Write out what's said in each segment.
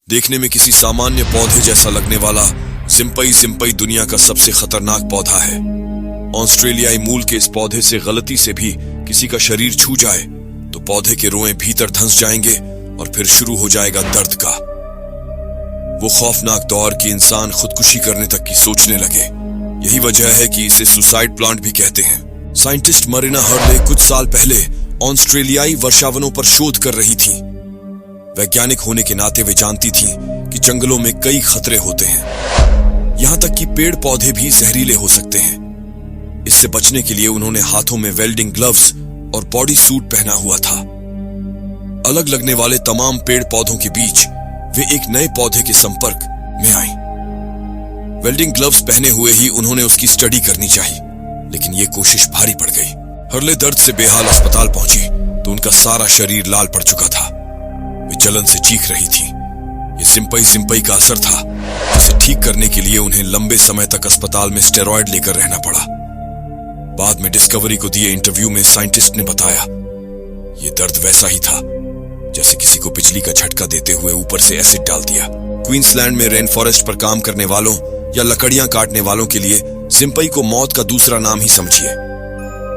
देखने में किसी सामान्य पौधे जैसा लगने वाला जिम्पई जिम्पई दुनिया का सबसे खतरनाक पौधा है। ऑस्ट्रेलियाई मूल के इस पौधे से गलती से भी किसी का शरीर छू जाए तो पौधे के रोए भीतर धंस जाएंगे और फिर शुरू हो जाएगा दर्द का वो खौफनाक दौर कि इंसान खुदकुशी करने तक की सोचने लगे। यही वजह है कि इसे सुसाइड प्लांट भी कहते हैं। साइंटिस्ट मरीना हर्ले कुछ साल पहले ऑस्ट्रेलियाई वर्षावनों पर शोध कर रही थी। वैज्ञानिक होने के नाते वे जानती थीं कि जंगलों में कई खतरे होते हैं, यहां तक कि पेड़ पौधे भी जहरीले हो सकते हैं। इससे बचने के लिए उन्होंने हाथों में वेल्डिंग ग्लव्स और बॉडी सूट पहना हुआ था। अलग लगने वाले तमाम पेड़ पौधों के बीच वे एक नए पौधे के संपर्क में आईं। वेल्डिंग ग्लव्स पहने हुए ही उन्होंने उसकी स्टडी करनी चाहिए, लेकिन यह कोशिश भारी पड़ गई। हर्ले दर्द से बेहाल अस्पताल पहुंची तो उनका सारा शरीर लाल पड़ चुका था। वे जलन से चीख रही थी। ये जिम्पई जिम्पई का असर था, जिसे ठीक करने के लिए उन्हें लंबे समय तक अस्पताल में स्टेरॉयड लेकर रहना पड़ा। बाद में डिस्कवरी को दिए इंटरव्यू में साइंटिस्ट ने बताया, ये दर्द वैसा ही था जैसे किसी को बिजली का झटका देते हुए ऊपर से एसिड डाल दिया। क्वींसलैंड में रेन फॉरेस्ट पर काम करने वालों या लकड़ियां काटने वालों के लिए जिम्पई को मौत का दूसरा नाम ही समझिए।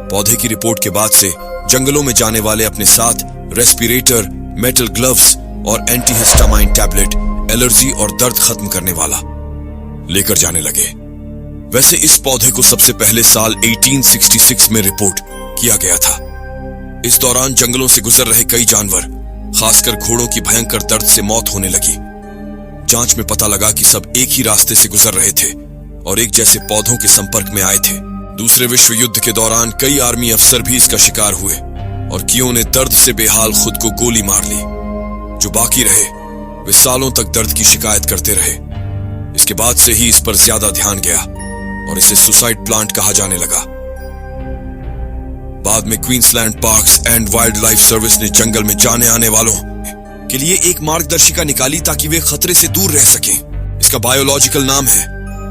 पौधे की रिपोर्ट के बाद से जंगलों में जाने वाले अपने साथ रेस्पिरेटर, मेटल ग्लव्स और एंटीहिस्टामाइन टैबलेट एलर्जी और दर्द खत्म करने वाला लेकर जाने लगे। वैसे इस पौधे को सबसे पहले साल 1866 में रिपोर्ट किया गया था। इस दौरान जंगलों से गुजर रहे कई जानवर, खासकर घोड़ों की भयंकर दर्द से मौत होने लगी। जांच में पता लगा कि सब एक ही रास्ते से गुजर रहे थे और एक जैसे पौधों के संपर्क में आए थे। दूसरे विश्व युद्ध के दौरान कई आर्मी अफसर भी इसका शिकार हुए और कियों ने दर्द से बेहाल खुद को गोली मार ली। जो बाकी रहे वे सालों तक दर्द की शिकायत करते रहे। इसके बाद से ही इस पर ज्यादा ध्यान गया और इसे सुसाइड प्लांट कहा जाने लगा। बाद में Queensland parks and wild life service ने जंगल में जाने आने वालों के लिए एक मार्गदर्शिका निकाली ताकि वे खतरे से दूर रह सकें। इसका बायोलॉजिकल नाम है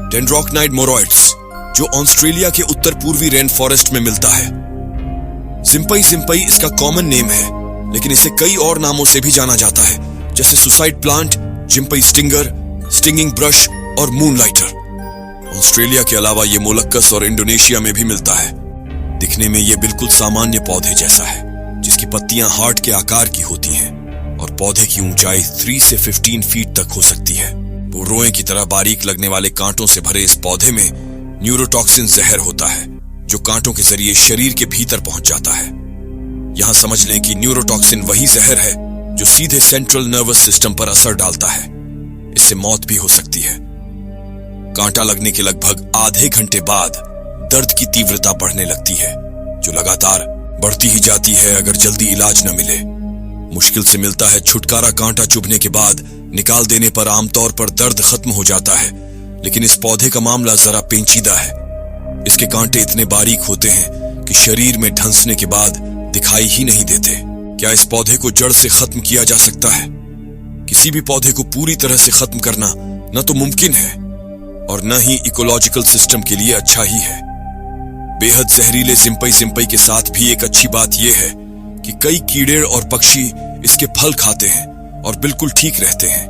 डेंड्रोक्नाइड मोरॉइड्स, जो ऑस्ट्रेलिया के उत्तर पूर्वी रेन फॉरेस्ट में मिलता है। जिम्पई जिम्पई इसका कॉमन नेम है, लेकिन इसे कई और नामों से भी जाना जाता है, जैसे suicide plant, Gympie stinger, stinging brush और मूनलाइटर। ऑस्ट्रेलिया के अलावा ये मोलक्कस और इंडोनेशिया में भी मिलता है। दिखने में ये बिल्कुल सामान्य पौधे जैसा है, जिसकी पत्तियां हार्ट के आकार की होती हैं और पौधे की ऊंचाई 3 से 15 फीट तक हो सकती है। वो रोए की तरह बारीक लगने वाले कांटों से भरे इस पौधे में न्यूरोटॉक्सिन जहर होता है, जो कांटों के जरिए शरीर के भीतर पहुंच जाता है। यहां समझ लें कि न्यूरोटॉक्सिन वही जहर है जो सीधे सेंट्रल नर्वस सिस्टम पर असर डालता है। इससे मौत भी हो सकती है। कांटा लगने के लगभग आधे घंटे बाद दर्द की तीव्रता बढ़ने लगती है, जो लगातार बढ़ती ही जाती है अगर जल्दी इलाज न मिले। मुश्किल से मिलता है छुटकारा। कांटा चुभने के बाद निकाल देने पर आमतौर पर दर्द खत्म हो जाता है, लेकिन इस पौधे का मामला जरा पेचीदा है। इसके कांटे इतने बारीक होते हैं कि शरीर में ढंसने के बाद दिखाई ही नहीं देते। क्या इस पौधे को जड़ से खत्म किया जा सकता है? किसी भी पौधे को पूरी तरह से खत्म करना न तो मुमकिन है और न ही इकोलॉजिकल सिस्टम के लिए अच्छा ही है। बेहद जहरीले जिम्पई जिम्पई के साथ भी एक अच्छी बात यह है कि कई कीड़े और पक्षी इसके फल खाते हैं और बिल्कुल ठीक रहते हैं।